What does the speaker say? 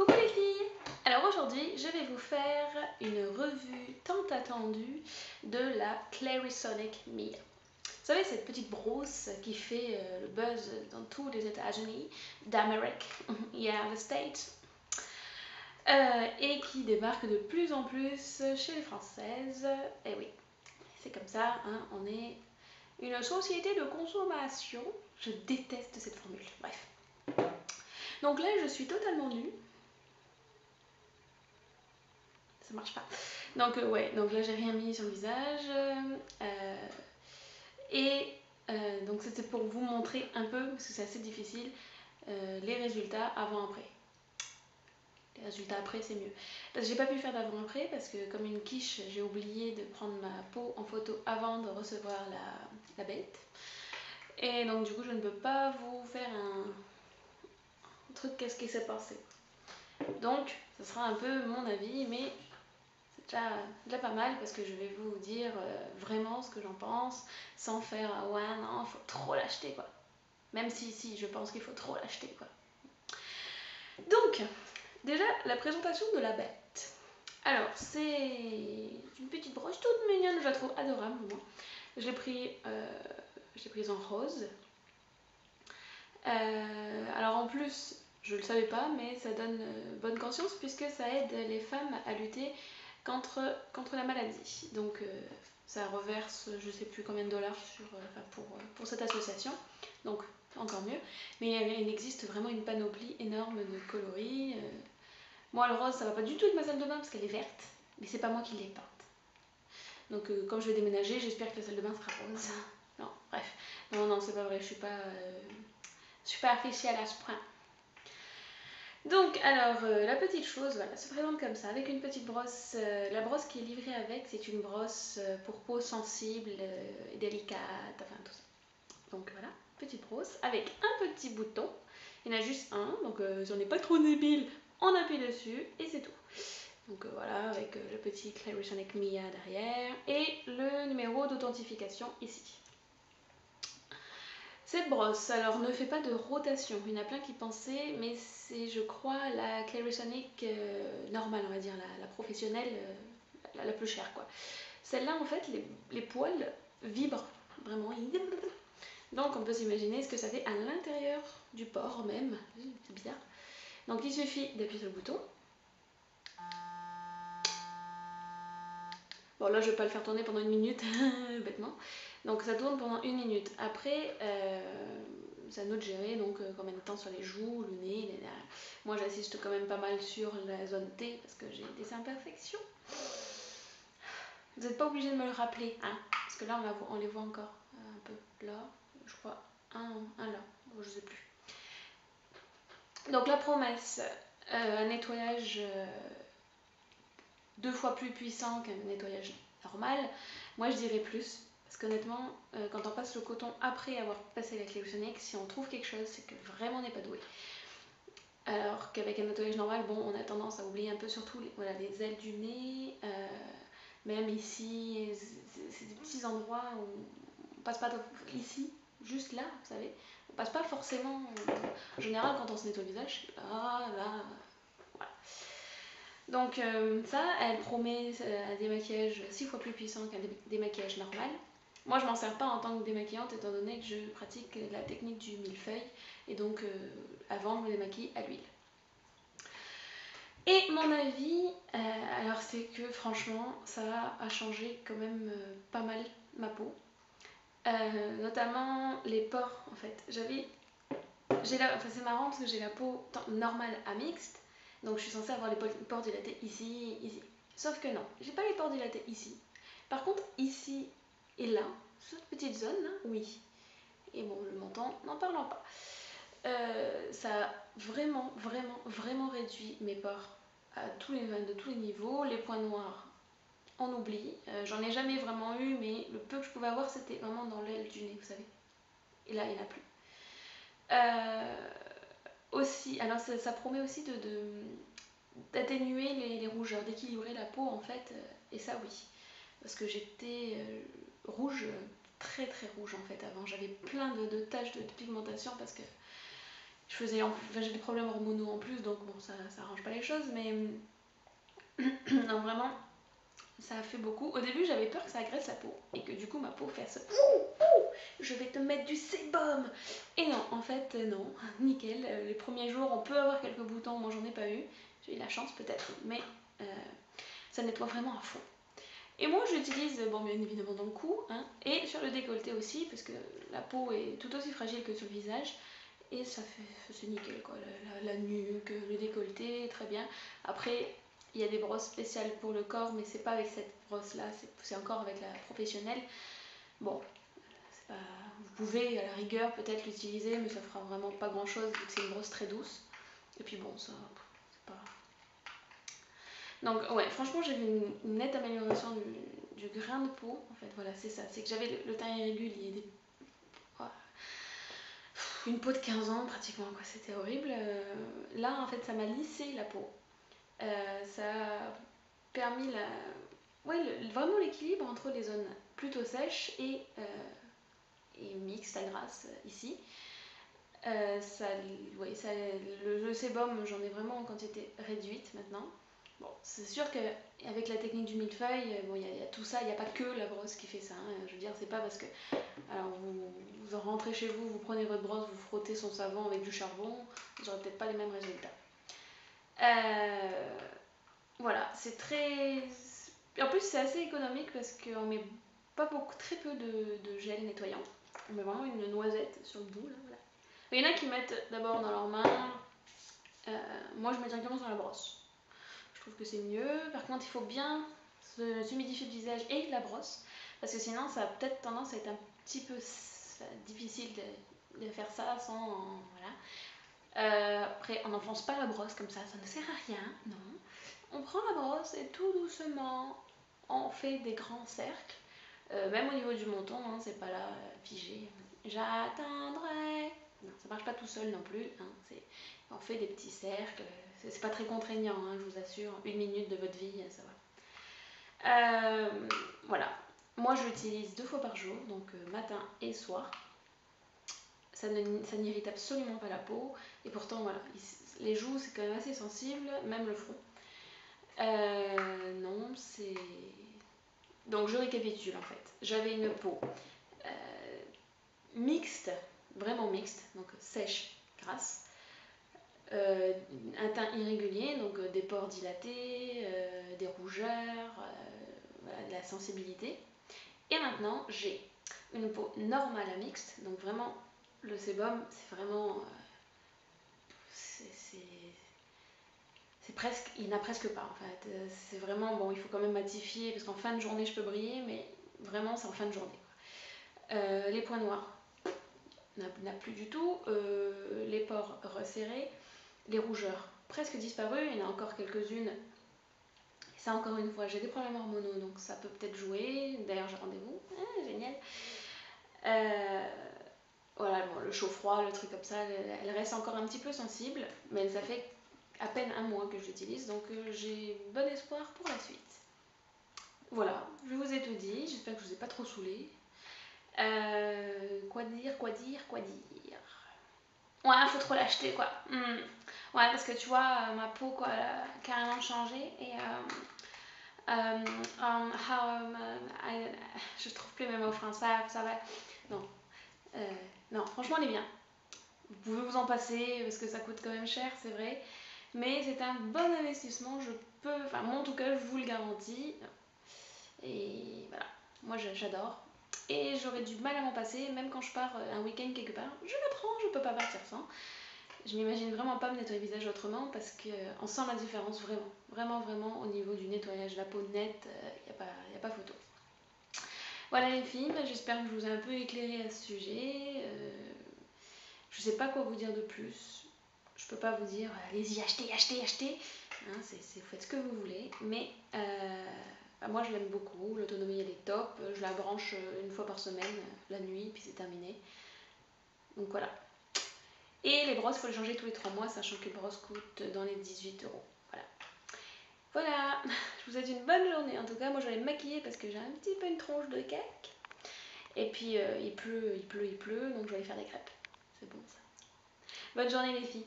Coucou les filles! Alors aujourd'hui, je vais vous faire une revue tant attendue de la Clarisonic Mia. Vous savez, cette petite brosse qui fait le buzz dans tous les États-Unis d'Amérique, yeah, the States, et qui débarque de plus en plus chez les Françaises. Et oui, c'est comme ça, hein, on est une société de consommation. Je déteste cette formule, bref. Donc là, je suis totalement nue. Ça marche pas. Donc ouais, donc là j'ai rien mis sur le visage. Et donc c'était pour vous montrer un peu, parce que c'est assez difficile, les résultats avant-après. Les résultats après c'est mieux. Parce que j'ai pas pu faire d'avant-après parce que comme une quiche, j'ai oublié de prendre ma peau en photo avant de recevoir la bête. Et donc du coup je ne peux pas vous faire un truc qu'est-ce qui s'est passé. Donc ce sera un peu mon avis, mais c'est déjà pas mal parce que je vais vous dire vraiment ce que j'en pense sans faire ouais non faut trop l'acheter quoi. Même si je pense qu'il faut trop l'acheter quoi. Donc déjà la présentation de la bête. Alors c'est une petite broche toute mignonne, je la trouve adorable moi. Je l'ai prise en rose. Alors en plus je le savais pas mais ça donne bonne conscience puisque ça aide les femmes à lutter contre la maladie. Donc ça reverse je sais plus combien de dollars pour cette association. Donc encore mieux. Mais il existe vraiment une panoplie énorme de coloris. Moi le rose ça va pas du tout avec ma salle de bain parce qu'elle est verte. Mais c'est pas moi qui l'ai peinte. Donc quand je vais déménager j'espère que la salle de bain sera rose. Non bref. Non c'est pas vrai, je suis pas affichée à ce point. Donc alors la petite chose voilà, se présente comme ça avec une petite brosse. La brosse qui est livrée avec c'est une brosse pour peau sensible et délicate, enfin tout ça. Donc voilà, petite brosse avec un petit bouton. Il y en a juste un, donc si on n'est pas trop débile, on appuie dessus et c'est tout. Donc voilà, avec le petit Clarisonic Mia derrière et le numéro d'authentification ici. Cette brosse, alors ne fait pas de rotation, il y en a plein qui pensaient, mais c'est je crois la Clarisonic normale, on va dire, la professionnelle, la plus chère quoi. Celle-là en fait, les poils vibrent, vraiment, donc on peut s'imaginer ce que ça fait à l'intérieur du port même, c'est bizarre. Donc il suffit d'appuyer sur le bouton. Bon là je vais pas le faire tourner pendant 1 minute, bêtement. Donc ça tourne pendant 1 minute. Après, c'est à nous de gérer donc combien de temps sur les joues, le nez. Moi j'assiste quand même pas mal sur la zone T parce que j'ai des imperfections. Vous n'êtes pas obligé de me le rappeler, hein, parce que là on les voit encore un peu là, je crois un là, je sais plus. Donc la promesse, un nettoyage 2 fois plus puissant qu'un nettoyage normal. Moi je dirais plus, parce qu'honnêtement, quand on passe le coton après avoir passé la Clarisonic, si on trouve quelque chose, c'est que vraiment on n'est pas doué. Alors qu'avec un nettoyage normal, bon, on a tendance à oublier un peu surtout les ailes du nez, même ici, c'est des petits endroits où on passe pas ici, juste là, vous savez. On passe pas forcément, en général quand on se nettoie le visage, là, voilà. Donc ça, elle promet un démaquillage 6 fois plus puissant qu'un démaquillage normal. Moi je m'en sers pas en tant que démaquillante étant donné que je pratique la technique du millefeuille et donc avant je me démaquille à l'huile. Et mon avis, alors c'est que franchement ça a changé quand même pas mal ma peau. Notamment les pores en fait. C'est marrant parce que j'ai la peau normale à mixte. Donc je suis censée avoir les pores dilatés ici, ici. Sauf que non, j'ai pas les pores dilatés ici. Par contre ici et là, cette petite zone là, oui. Et bon, le menton, n'en parlons pas. Ça a vraiment réduit mes pores de tous les niveaux. Les points noirs, on oublie. J'en ai jamais vraiment eu, mais le peu que je pouvais avoir, c'était vraiment dans l'aile du nez, vous savez. Et là, il n'y en a plus. Aussi, alors ça promet aussi d'atténuer les rougeurs, d'équilibrer la peau en fait, et ça oui, parce que j'étais rouge, très rouge en fait avant, j'avais plein de taches de pigmentation parce que j'ai des problèmes hormonaux en plus, donc bon, ça arrange pas les choses, mais non, vraiment, ça a fait beaucoup. Au début, j'avais peur que ça agresse la peau et que du coup, ma peau fasse je vais te mettre du sébum. Et non, en fait, non, nickel. Les premiers jours, on peut avoir quelques boutons, moi j'en ai pas eu. J'ai eu la chance peut-être, mais ça nettoie vraiment à fond. Et moi, j'utilise, bon, bien évidemment dans le cou, hein, et sur le décolleté aussi, parce que la peau est tout aussi fragile que sur le visage. Et ça fait, c'est nickel quoi, la nuque, le décolleté, très bien. Après, il y a des brosses spéciales pour le corps, mais c'est pas avec cette brosse là, c'est encore avec la professionnelle. Bon, c'est pas, vous pouvez à la rigueur peut-être l'utiliser, mais ça fera vraiment pas grand chose vu que c'est une brosse très douce. Et puis bon, ça, c'est pas. Donc ouais, franchement j'ai vu une nette amélioration du grain de peau. En fait, voilà, c'est ça, c'est que j'avais le teint irrégulier, une peau de 15 ans pratiquement, quoi, c'était horrible. Là, en fait, ça m'a lissé la peau. Ça a permis vraiment l'équilibre entre les zones plutôt sèches et mixtes à grasse ici. Le sébum, j'en ai vraiment en quantité réduite maintenant. Bon, c'est sûr qu'avec la technique du millefeuille, bon, y a tout ça, il n'y a pas que la brosse qui fait ça. Hein. Je veux dire, c'est pas parce que alors vous en rentrez chez vous, vous prenez votre brosse, vous frottez son savon avec du charbon, vous n'aurez peut-être pas les mêmes résultats. Voilà, c'est très. En plus, c'est assez économique parce qu'on met pas beaucoup, très peu de gel nettoyant. On met vraiment une noisette sur le bout. Là, voilà. Il y en a qui mettent d'abord dans leurs mains. Moi, je mets directement sur la brosse. Je trouve que c'est mieux. Par contre, il faut bien s'humidifier le visage et la brosse parce que sinon, ça a peut-être tendance à être un petit peu difficile de faire ça sans. Voilà. Après, on n'enfonce pas la brosse comme ça ne sert à rien, non. On prend la brosse et tout doucement, on fait des grands cercles. Même au niveau du menton, hein, c'est pas là figé. J'attendrai. Non, ça marche pas tout seul non plus. Hein, on fait des petits cercles. C'est pas très contraignant, hein, je vous assure. 1 minute de votre vie, ça va. Voilà. Moi, je l'utilise 2 fois par jour, donc matin et soir. Ça n'irrite absolument pas la peau. Et pourtant, voilà, les joues, c'est quand même assez sensible, même le front. Non, c'est. Donc, je récapitule en fait. J'avais une peau mixte, vraiment mixte, donc sèche, grasse. Un teint irrégulier, donc des pores dilatés, des rougeurs, voilà, de la sensibilité. Et maintenant, j'ai une peau normale à mixte, donc vraiment, le sébum, c'est vraiment. C'est presque. Il n'y en a presque pas en fait. C'est vraiment. Bon, il faut quand même matifier, parce qu'en fin de journée, je peux briller, mais vraiment, c'est en fin de journée. Les points noirs, n'a plus du tout. Les pores resserrés. Les rougeurs, presque disparues. Il y en a encore quelques-unes. Ça, encore une fois, j'ai des problèmes hormonaux, donc ça peut peut-être jouer. D'ailleurs, j'ai rendez-vous. Génial. Voilà, bon, le chaud-froid, le truc comme ça, elle reste encore un petit peu sensible, mais ça fait à peine 1 mois que je l'utilise, donc j'ai bon espoir pour la suite. Voilà, je vous ai tout dit, j'espère que je vous ai pas trop saoulé. Quoi dire. Ouais, faut trop l'acheter quoi. Ouais, parce que tu vois, ma peau quoi, elle a carrément changé et je trouve plus mes mots français, ça va. Non, non, franchement, elle est bien. Vous pouvez vous en passer parce que ça coûte quand même cher, c'est vrai. Mais c'est un bon investissement, moi en tout cas, je vous le garantis. Et voilà, moi j'adore. Et j'aurais du mal à m'en passer, même quand je pars un week-end quelque part. Je la prends, je peux pas partir sans. Je m'imagine vraiment pas me nettoyer le visage autrement parce qu'on sent la différence vraiment. Vraiment au niveau du nettoyage. La peau nette, y a pas photo. Voilà les filles, j'espère que je vous ai un peu éclairé à ce sujet. Je sais pas quoi vous dire de plus. Je peux pas vous dire allez-y, achetez. Hein, vous faites ce que vous voulez. Mais moi je l'aime beaucoup. L'autonomie elle est top. Je la branche 1 fois par semaine, la nuit, puis c'est terminé. Donc voilà. Et les brosses, il faut les changer tous les 3 mois, sachant que les brosses coûtent dans les 18 €. Voilà, je vous souhaite une bonne journée. En tout cas, moi je vais me maquiller parce que j'ai un petit peu une tronche de cake. Et puis il pleut, donc je vais aller faire des crêpes. C'est bon ça. Bonne journée les filles.